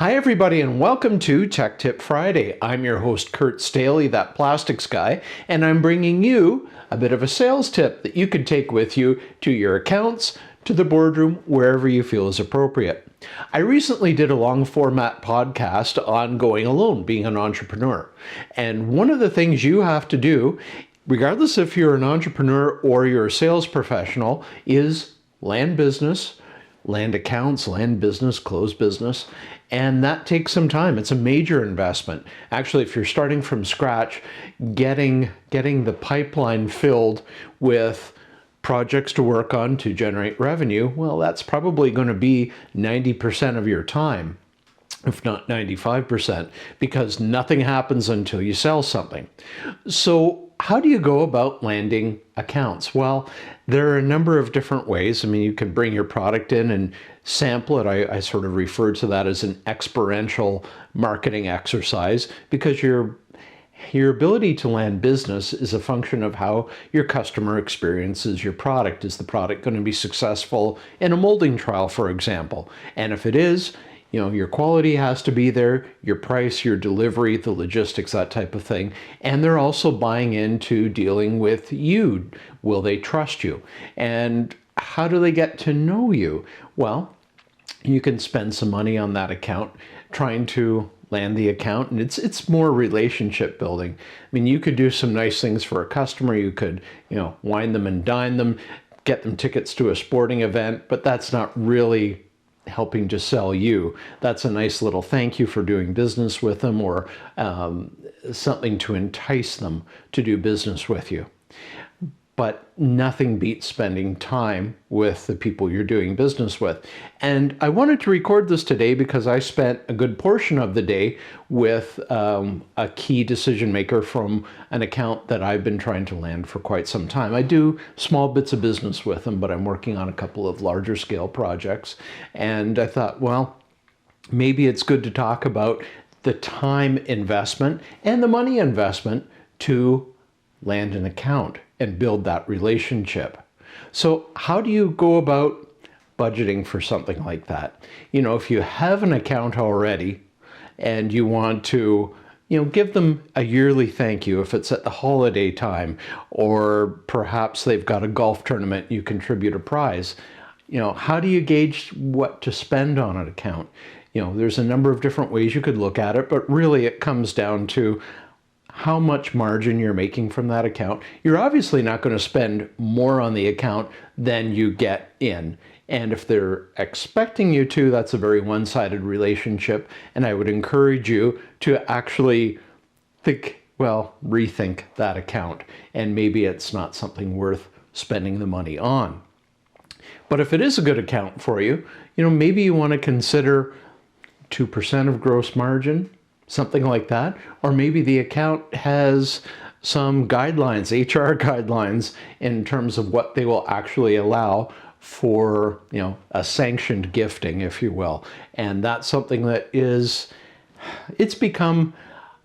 Hi everybody and welcome to Tech Tip Friday. I'm your host Kurt Staley, that plastics guy, and I'm bringing you a bit of a sales tip that you can take with you to your accounts, to the boardroom, wherever you feel is appropriate. I recently did a long format podcast on going alone, being an entrepreneur. And one of the things you have to do, regardless if you're an entrepreneur or you're a sales professional, is land business, land accounts, land business, close business, and that takes some time. It's a major investment. Actually, if you're starting from scratch, getting the pipeline filled with projects to work on to generate revenue, well, that's probably going to be 90% of your time, if not 95%, because nothing happens until you sell something. So how do you go about landing accounts? Well, there are a number of different ways. I mean, you can bring your product in and sample it. I sort of refer to that as an experiential marketing exercise, because your ability to land business is a function of how your customer experiences your product. Is the product going to be successful in a molding trial, for example? And if it is, your quality has to be there, your price, your delivery, the logistics, that type of thing. And they're also buying into dealing with you. Will they trust you? And how do they get to know you? Well, you can spend some money on that account trying to land the account, and it's more relationship building. I mean, you could do some nice things for a customer. You could, wine them and dine them, get them tickets to a sporting event, but that's not really helping to sell you. That's a nice little thank you for doing business with them, or something to entice them to do business with you. But nothing beats spending time with the people you're doing business with. And I wanted to record this today because I spent a good portion of the day with a key decision maker from an account that I've been trying to land for quite some time. I do small bits of business with them, but I'm working on a couple of larger scale projects. And I thought, well, maybe it's good to talk about the time investment and the money investment to land an account and build that relationship. So how do you go about budgeting for something like that? If you have an account already and you want to, give them a yearly thank you, if it's at the holiday time, or perhaps they've got a golf tournament, you contribute a prize. How do you gauge what to spend on an account? There's a number of different ways you could look at it, but really it comes down to how much margin you're making from that account. You're obviously not going to spend more on the account than you get in. And if they're expecting you to, that's a very one-sided relationship. And I would encourage you to actually rethink that account. And maybe it's not something worth spending the money on. But if it is a good account for you, maybe you want to consider 2% of gross margin, something like that. Or maybe the account has some guidelines, HR guidelines, in terms of what they will actually allow for, a sanctioned gifting, if you will. And that's something that it's become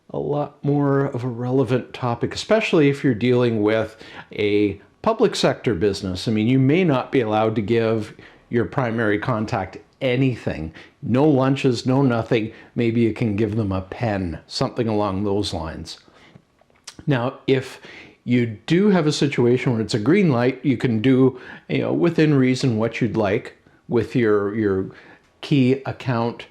a lot more of a relevant topic, especially if you're dealing with a public sector business. I mean, you may not be allowed to give your primary contact anything. No lunches, no nothing. Maybe you can give them a pen, something along those lines. Now, if you do have a situation where it's a green light, you can do, within reason what you'd like with your key account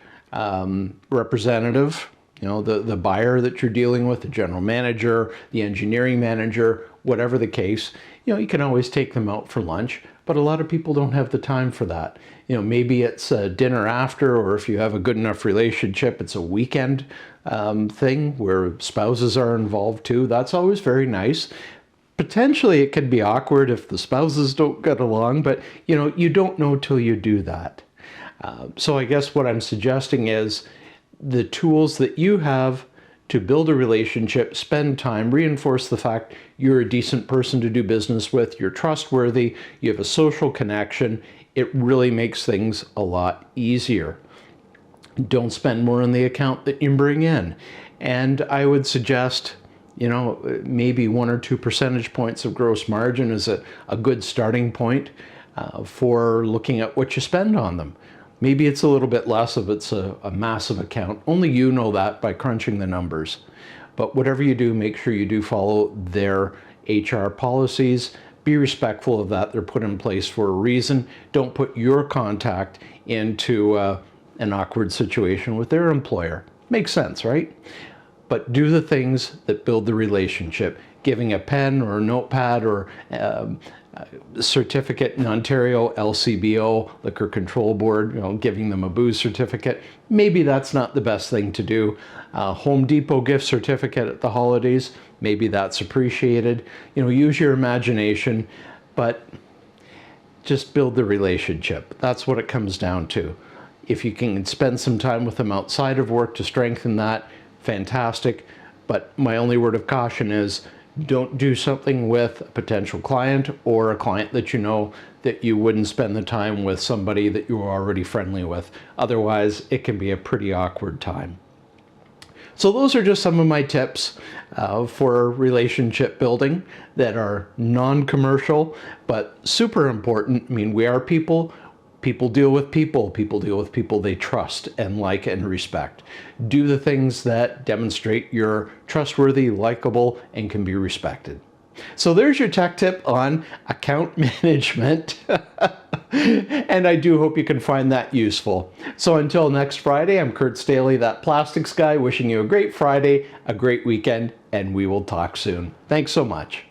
representative, the buyer that you're dealing with, the general manager, the engineering manager, whatever the case. You can always take them out for lunch, but a lot of people don't have the time for that. Maybe it's a dinner after, or if you have a good enough relationship, it's a weekend thing where spouses are involved too. That's always very nice. Potentially it could be awkward if the spouses don't get along, but you don't know till you do that. So I guess what I'm suggesting is the tools that you have to build a relationship, spend time, reinforce the fact you're a decent person to do business with, you're trustworthy, you have a social connection. It really makes things a lot easier. Don't spend more on the account that you bring in. And I would suggest, maybe 1 or 2 percentage points of gross margin is a good starting point for looking at what you spend on them. Maybe it's a little bit less if it's a massive account. Only you know that by crunching the numbers. But whatever you do, make sure you do follow their HR policies. Be respectful of that. They're put in place for a reason. Don't put your contact into an awkward situation with their employer. Makes sense, right? But do the things that build the relationship. Giving a pen or a notepad or certificate in Ontario, LCBO, Liquor Control Board, giving them a booze certificate. Maybe that's not the best thing to do. Home Depot gift certificate at the holidays, maybe that's appreciated. Use your imagination, but just build the relationship. That's what it comes down to. If you can spend some time with them outside of work to strengthen that, fantastic. But my only word of caution is don't do something with a potential client or a client that you know that you wouldn't spend the time with somebody that you're already friendly with. Otherwise, it can be a pretty awkward time. So those are just some of my tips for relationship building that are non-commercial, but super important. I mean, we are people. People deal with people. People deal with people they trust and like and respect. Do the things that demonstrate you're trustworthy, likable, and can be respected. So there's your tech tip on account management. And I do hope you can find that useful. So until next Friday, I'm Kurt Staley, that plastics guy, wishing you a great Friday, a great weekend, and we will talk soon. Thanks so much.